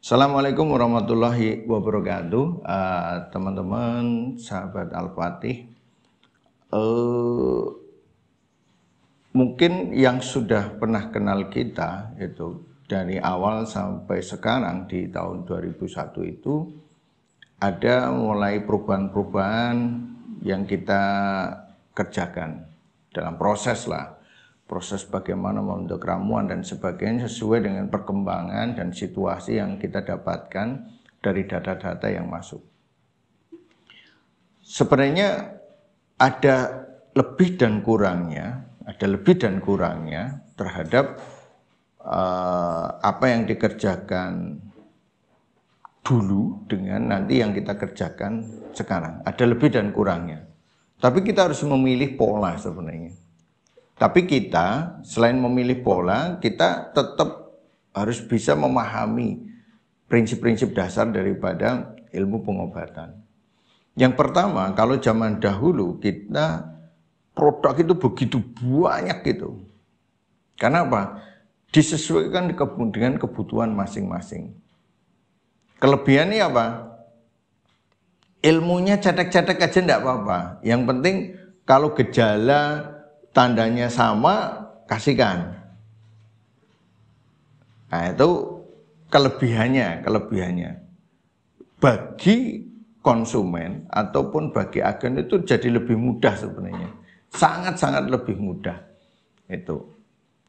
Assalamualaikum warahmatullahi wabarakatuh, teman-teman, sahabat Al-Fatih. Mungkin yang sudah pernah kenal kita itu dari awal sampai sekarang di tahun 2001 itu ada mulai perubahan-perubahan yang kita kerjakan dalam proses bagaimana membentuk ramuan dan sebagainya sesuai dengan perkembangan dan situasi yang kita dapatkan dari data-data yang masuk. Sebenarnya ada lebih dan kurangnya terhadap apa yang dikerjakan dulu dengan nanti yang kita kerjakan sekarang. Ada lebih dan kurangnya. Tapi kita harus memilih pola sebenarnya. Tapi kita selain memilih pola, kita tetap harus bisa memahami prinsip-prinsip dasar daripada ilmu pengobatan. Yang pertama, kalau zaman dahulu kita produk itu begitu banyak gitu. Karena apa? Disesuaikan dengan kebutuhan masing-masing. Kelebihannya apa? Ilmunya cetek-cetek aja enggak apa-apa. Yang penting kalau gejala tandanya sama, kasihkan. Nah, itu kelebihannya. Bagi konsumen ataupun bagi agen itu jadi lebih mudah sebenarnya. Sangat-sangat lebih mudah. Itu.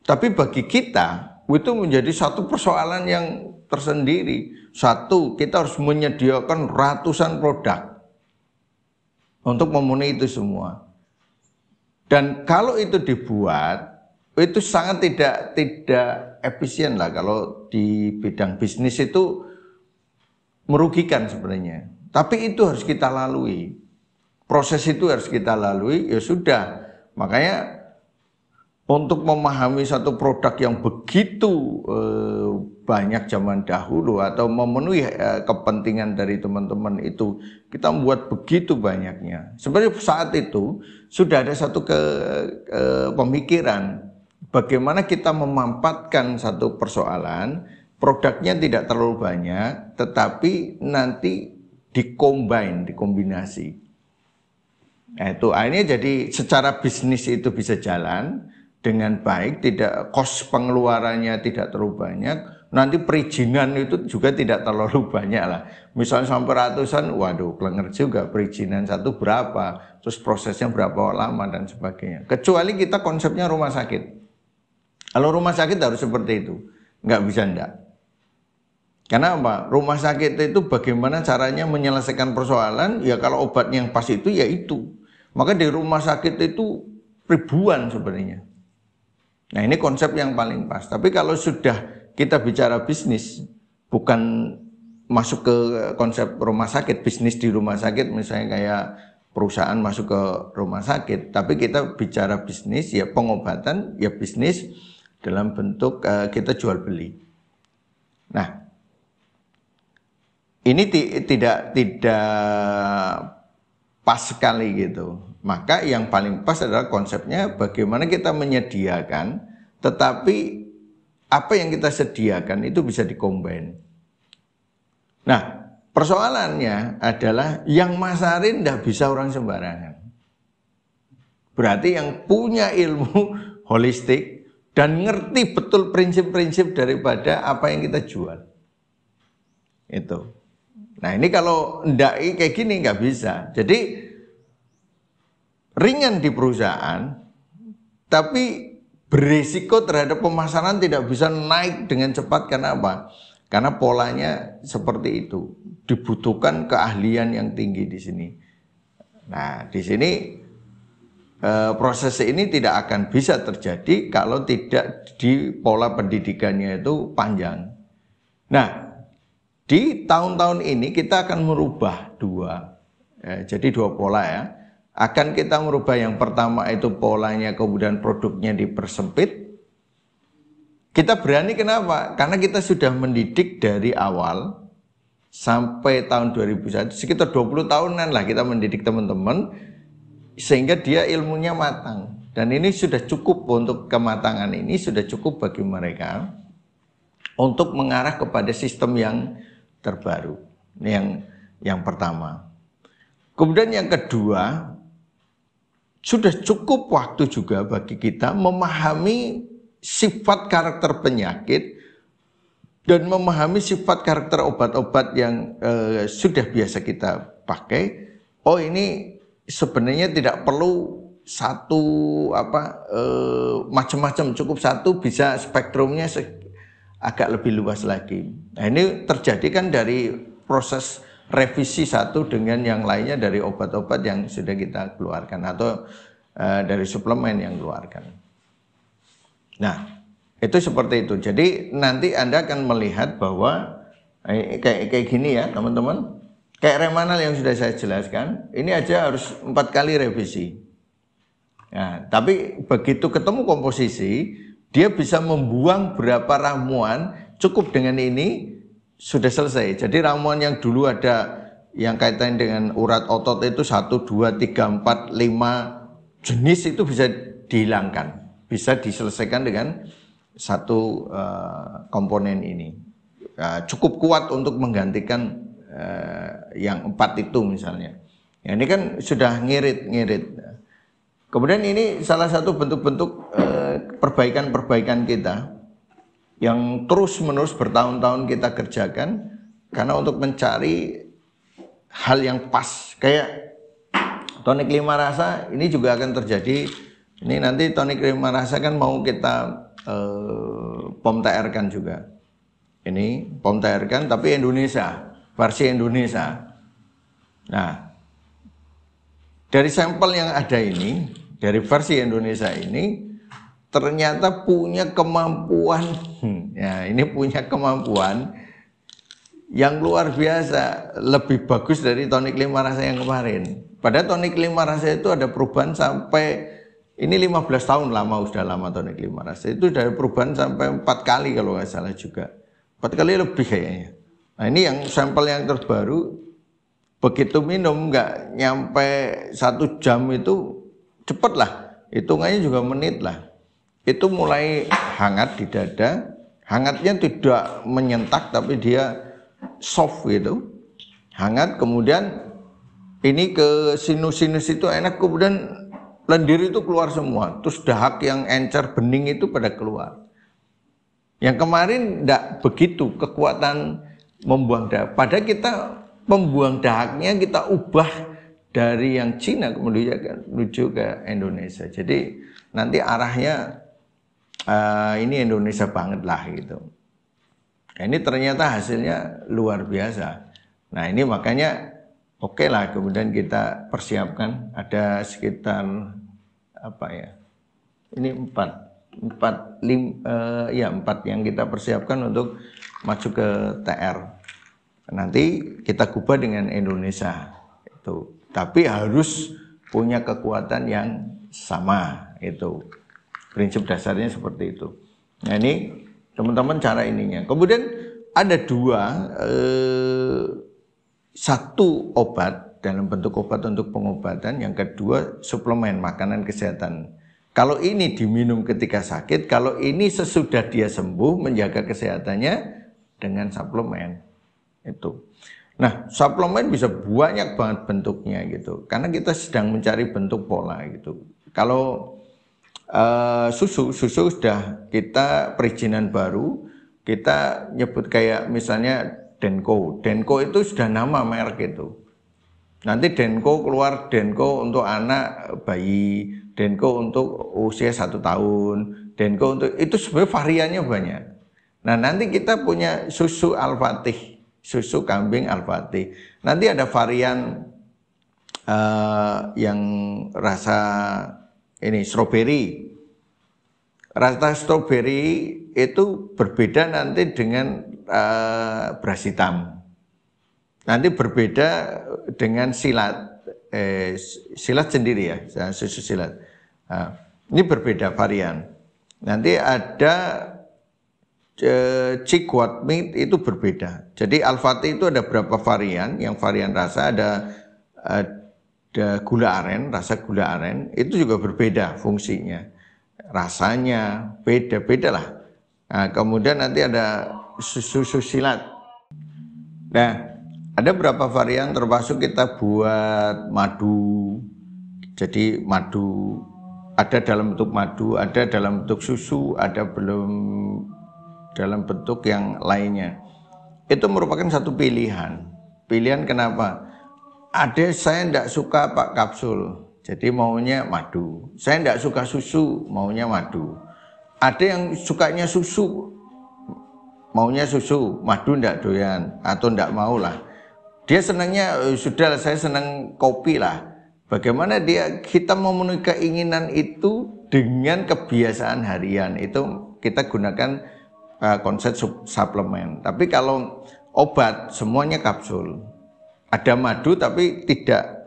Tapi bagi kita itu menjadi satu persoalan yang tersendiri. Satu, kita harus menyediakan ratusan produk untuk memenuhi itu semua. Dan kalau itu dibuat, itu sangat tidak efisien lah. Kalau di bidang bisnis itu merugikan sebenarnya. Tapi itu harus kita lalui. Proses itu harus kita lalui, ya sudah. Makanya untuk memahami satu produk yang begitu banyak zaman dahulu atau memenuhi kepentingan dari teman-teman itu, kita membuat begitu banyaknya. Sebenarnya saat itu sudah ada satu pemikiran bagaimana kita memampatkan satu persoalan, produknya tidak terlalu banyak, tetapi nanti dikombinasi. Nah, itu akhirnya jadi secara bisnis itu bisa jalan dengan baik, tidak cost pengeluarannya tidak terlalu banyak, nanti perizinan itu juga tidak terlalu banyak lah. Misalnya sampai ratusan, waduh, kelenger juga perizinan satu berapa, terus prosesnya berapa lama dan sebagainya. Kecuali kita konsepnya rumah sakit. Kalau rumah sakit harus seperti itu, nggak bisa enggak. Karena apa? Rumah sakit itu bagaimana caranya menyelesaikan persoalan, ya kalau obatnya yang pas itu ya itu. Maka di rumah sakit itu ribuan sebenarnya. Nah, ini konsep yang paling pas. Tapi kalau sudah kita bicara bisnis, bukan masuk ke konsep rumah sakit, bisnis di rumah sakit, misalnya kayak perusahaan masuk ke rumah sakit, tapi kita bicara bisnis, ya pengobatan, ya bisnis dalam bentuk kita jual beli. Nah, ini tidak pas sekali gitu. Maka yang paling pas adalah konsepnya bagaimana kita menyediakan, tetapi apa yang kita sediakan itu bisa dikombin. Nah, persoalannya adalah yang masarin tidak bisa orang sembarangan. Berarti yang punya ilmu holistik dan ngerti betul prinsip-prinsip daripada apa yang kita jual. Itu. Nah, ini kalau tidak kayak gini nggak bisa. Jadi ringan di perusahaan, tapi berisiko terhadap pemasaran tidak bisa naik dengan cepat. Karena apa? Karena polanya seperti itu. Dibutuhkan keahlian yang tinggi di sini. Nah, di sini proses ini tidak akan bisa terjadi kalau tidak di pola pendidikannya itu panjang. Nah, di tahun-tahun ini kita akan merubah jadi dua pola ya. Akan kita merubah yang pertama itu polanya, kemudian produknya dipersempit. Kita berani kenapa? Karena kita sudah mendidik dari awal sampai tahun 2001, sekitar 20 tahunan lah kita mendidik teman-teman sehingga dia ilmunya matang. Dan ini sudah cukup untuk kematangan ini, sudah cukup bagi mereka untuk mengarah kepada sistem yang terbaru. Ini yang pertama. Kemudian yang kedua, sudah cukup waktu juga bagi kita memahami sifat karakter penyakit dan memahami sifat karakter obat-obat yang sudah biasa kita pakai. Oh, ini sebenarnya tidak perlu satu macam-macam, cukup satu, bisa spektrumnya agak lebih luas lagi. Nah, ini terjadi kan dari proses revisi satu dengan yang lainnya dari obat-obat yang sudah kita keluarkan atau dari suplemen yang keluarkan. Nah, itu seperti itu. Jadi nanti Anda akan melihat bahwa kayak gini ya teman-teman. Kayak Remanal yang sudah saya jelaskan, ini aja harus 4 kali revisi. Nah, tapi begitu ketemu komposisi, dia bisa membuang berapa ramuan, cukup dengan ini sudah selesai. Jadi ramuan yang dulu ada yang kaitan dengan urat otot itu 1, 2, 3, 4, 5 jenis itu bisa dihilangkan. Bisa diselesaikan dengan satu komponen ini. Cukup kuat untuk menggantikan yang 4 itu misalnya. Ya, ini kan sudah ngirit-ngirit. Kemudian ini salah satu bentuk-bentuk perbaikan-perbaikan kita yang terus-menerus bertahun-tahun kita kerjakan karena untuk mencari hal yang pas. Kayak tonik 5 rasa ini juga akan terjadi. Ini nanti tonik 5 rasa kan mau kita POM TR kan juga. Ini POM TR kan tapi Indonesia, versi Indonesia. Nah, dari sampel yang ada ini, dari versi Indonesia ini ternyata punya kemampuan, ya ini punya kemampuan yang luar biasa, lebih bagus dari tonik 5 rasa yang kemarin. Pada tonik 5 rasa itu ada perubahan sampai, ini 15 tahun lama, sudah lama tonik 5 rasa, itu dari perubahan sampai 4 kali kalau nggak salah juga. 4 kali lebih kayaknya. Nah, ini yang sampel yang terbaru, begitu minum nggak nyampe 1 jam itu cepet lah, hitungannya juga menit lah. Itu mulai hangat di dada, hangatnya tidak menyentak tapi dia soft gitu, hangat. Kemudian ini ke sinus-sinus itu enak, kemudian lendir itu keluar semua, terus dahak yang encer bening itu pada keluar. Yang kemarin tidak begitu kekuatan membuang dahak. Padahal kita membuang dahaknya kita ubah dari yang Cina kemudian menuju ke Indonesia. Jadi nanti arahnya ini Indonesia banget lah gitu. Nah, ini ternyata hasilnya luar biasa. Nah, ini makanya oke lah kemudian kita persiapkan ada sekitar ini 4 yang kita persiapkan untuk maju ke TR. Nanti kita gubah dengan Indonesia itu, tapi harus punya kekuatan yang sama itu. Prinsip dasarnya seperti itu. Nah, ini teman-teman cara ininya. Kemudian ada 2, satu obat dalam bentuk obat untuk pengobatan, yang kedua suplemen makanan kesehatan. Kalau ini diminum ketika sakit, kalau ini sesudah dia sembuh menjaga kesehatannya dengan suplemen itu. Nah, suplemen bisa banyak banget bentuknya gitu, karena kita sedang mencari bentuk pola gitu. Kalau susu sudah kita perizinan baru, kita nyebut kayak misalnya Denko itu sudah nama merek itu. Nanti Denko keluar, Denko untuk anak bayi, Denko untuk usia 1 tahun, Denko untuk itu sebenarnya variannya banyak. Nah, nanti kita punya susu Al-Fatih, susu kambing Al-Fatih. Nanti ada varian yang rasa ini strawberry. Rasa strawberry itu berbeda nanti dengan beras hitam. Nanti berbeda dengan silat. Silat sendiri ya, susu silat. Ini berbeda varian. Nanti ada Chickwood Meat itu berbeda. Jadi Al-Fatih itu ada berapa varian? Yang varian rasa ada gula aren, rasa gula aren itu juga berbeda fungsinya. Rasanya beda-beda lah. Nah, kemudian nanti ada susu silat. Nah, ada beberapa varian termasuk kita buat madu. Jadi madu ada dalam bentuk madu, ada dalam bentuk susu, ada belum dalam bentuk yang lainnya. Itu merupakan satu pilihan. Pilihan kenapa? Ada saya tidak suka pak kapsul, jadi maunya madu. Saya tidak suka susu, maunya madu. Ada yang sukanya susu, maunya susu, madu tidak doyan atau tidak mau lah. Dia senangnya sudah saya senang kopi lah. Bagaimana kita memenuhi keinginan itu dengan kebiasaan harian itu kita gunakan konsep suplemen. Tapi kalau obat semuanya kapsul. Ada madu tapi tidak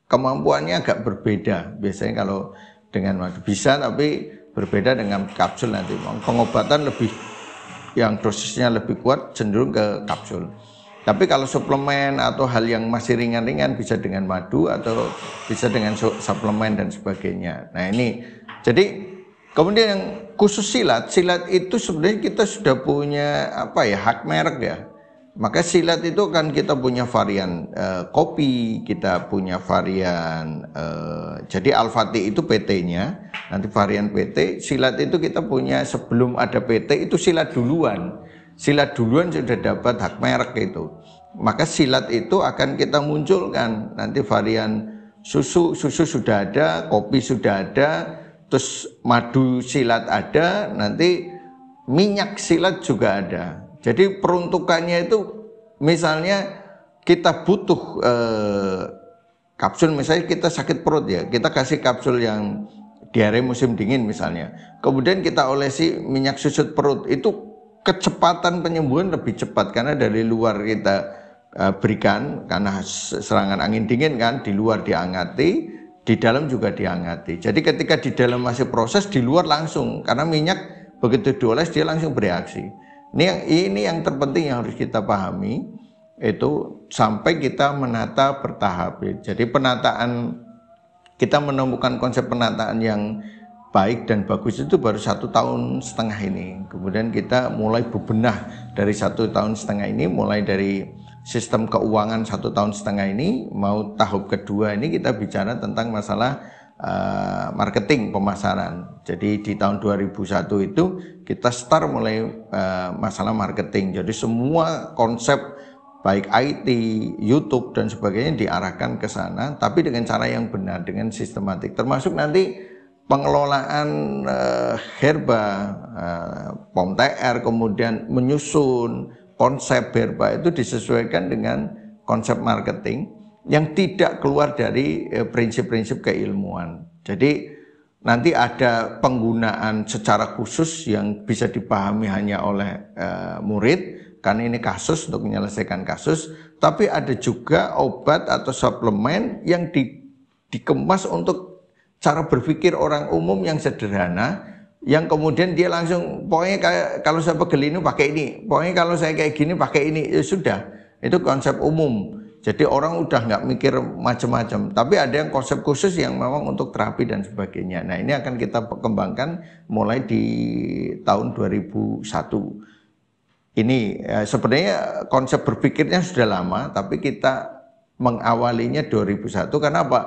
kemampuannya agak berbeda. Biasanya kalau dengan madu bisa tapi berbeda dengan kapsul nanti. Pengobatan lebih yang dosisnya lebih kuat cenderung ke kapsul. Tapi kalau suplemen atau hal yang masih ringan-ringan bisa dengan madu atau bisa dengan suplemen dan sebagainya. Nah ini jadi kemudian yang khusus silat itu sebenarnya kita sudah punya hak merek ya. Maka silat itu kan kita punya varian kopi, kita punya varian jadi Al-Fatih itu PT-nya, nanti varian PT. Silat itu kita punya sebelum ada PT itu silat duluan. Silat duluan sudah dapat hak merek itu. Maka silat itu akan kita munculkan nanti varian susu sudah ada, kopi sudah ada, terus madu silat ada, nanti minyak silat juga ada. Jadi peruntukannya itu misalnya kita butuh kapsul, misalnya kita sakit perut ya, kita kasih kapsul yang diare musim dingin misalnya. Kemudian kita olesi minyak susut perut, itu kecepatan penyembuhan lebih cepat karena dari luar kita berikan karena serangan angin dingin kan, di luar dihangati, di dalam juga dihangati. Jadi ketika di dalam masih proses, di luar langsung karena minyak begitu dioles dia langsung bereaksi. Ini yang terpenting yang harus kita pahami itu sampai kita menata bertahap. Jadi penataan kita menemukan konsep penataan yang baik dan bagus itu baru 1,5 tahun ini. Kemudian kita mulai bebenah dari 1,5 tahun ini, mulai dari sistem keuangan 1,5 tahun ini, mau tahap kedua ini kita bicara tentang masalah marketing pemasaran. Jadi di tahun 2001 itu kita start mulai masalah marketing. Jadi semua konsep baik IT, YouTube dan sebagainya diarahkan ke sana, tapi dengan cara yang benar, dengan sistematik. Termasuk nanti pengelolaan herba, POM TR, kemudian menyusun konsep herba itu disesuaikan dengan konsep marketing yang tidak keluar dari prinsip-prinsip keilmuan. Jadi nanti ada penggunaan secara khusus yang bisa dipahami hanya oleh murid karena ini kasus untuk menyelesaikan kasus, tapi ada juga obat atau suplemen yang dikemas untuk cara berpikir orang umum yang sederhana, yang kemudian dia langsung pokoknya kalau saya pegel ini pakai ini, pokoknya kalau saya kayak gini pakai ini, ya sudah, itu konsep umum. Jadi orang udah nggak mikir macam-macam, tapi ada yang konsep khusus yang memang untuk terapi dan sebagainya. Nah ini akan kita kembangkan mulai di tahun 2001. Ini sebenarnya konsep berpikirnya sudah lama, tapi kita mengawalinya 2001 karena apa?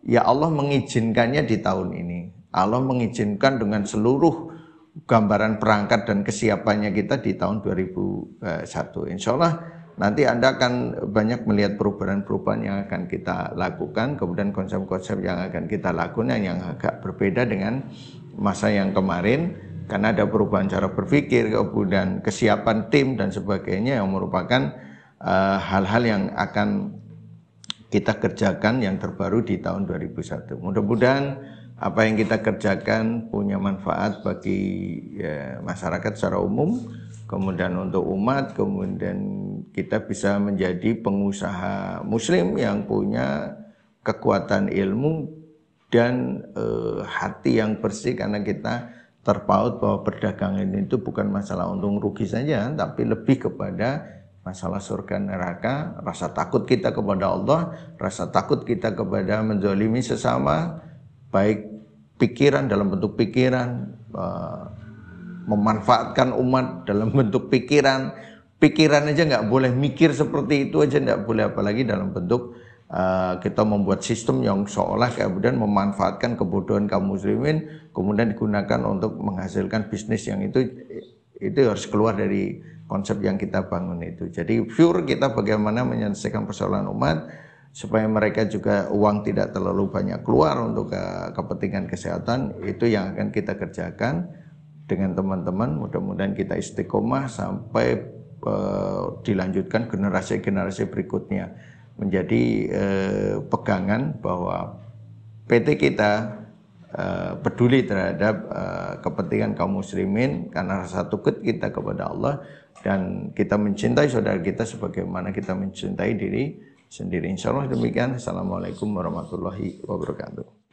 Ya Allah mengizinkannya di tahun ini. Allah mengizinkan dengan seluruh gambaran perangkat dan kesiapannya kita di tahun 2001. Insya Allah nanti Anda akan banyak melihat perubahan-perubahan yang akan kita lakukan, kemudian konsep-konsep yang akan kita lakukan yang agak berbeda dengan masa yang kemarin, karena ada perubahan cara berpikir, kemudian kesiapan tim dan sebagainya yang merupakan hal-hal yang akan kita kerjakan yang terbaru di tahun 2001. Mudah-mudahan apa yang kita kerjakan punya manfaat bagi masyarakat secara umum, kemudian untuk umat, kemudian kita bisa menjadi pengusaha muslim yang punya kekuatan ilmu dan hati yang bersih, karena kita terpaut bahwa perdagangan itu bukan masalah untung rugi saja, tapi lebih kepada masalah surga neraka, rasa takut kita kepada Allah, rasa takut kita kepada menzalimi sesama, baik pikiran dalam bentuk pikiran, memanfaatkan umat dalam bentuk pikiran aja nggak boleh, mikir seperti itu aja nggak boleh, apalagi dalam bentuk kita membuat sistem yang seolah kemudian memanfaatkan kebodohan kaum muslimin kemudian digunakan untuk menghasilkan bisnis yang itu harus keluar dari konsep yang kita bangun itu. Jadi pure kita bagaimana menyelesaikan persoalan umat supaya mereka juga uang tidak terlalu banyak keluar untuk kepentingan kesehatan, itu yang akan kita kerjakan dengan teman-teman. Mudah-mudahan kita istiqomah sampai dilanjutkan generasi-generasi berikutnya menjadi pegangan bahwa PT kita peduli terhadap kepentingan kaum muslimin karena rasa takut kita kepada Allah dan kita mencintai saudara kita sebagaimana kita mencintai diri sendiri. Insyaallah demikian. Assalamualaikum warahmatullahi wabarakatuh.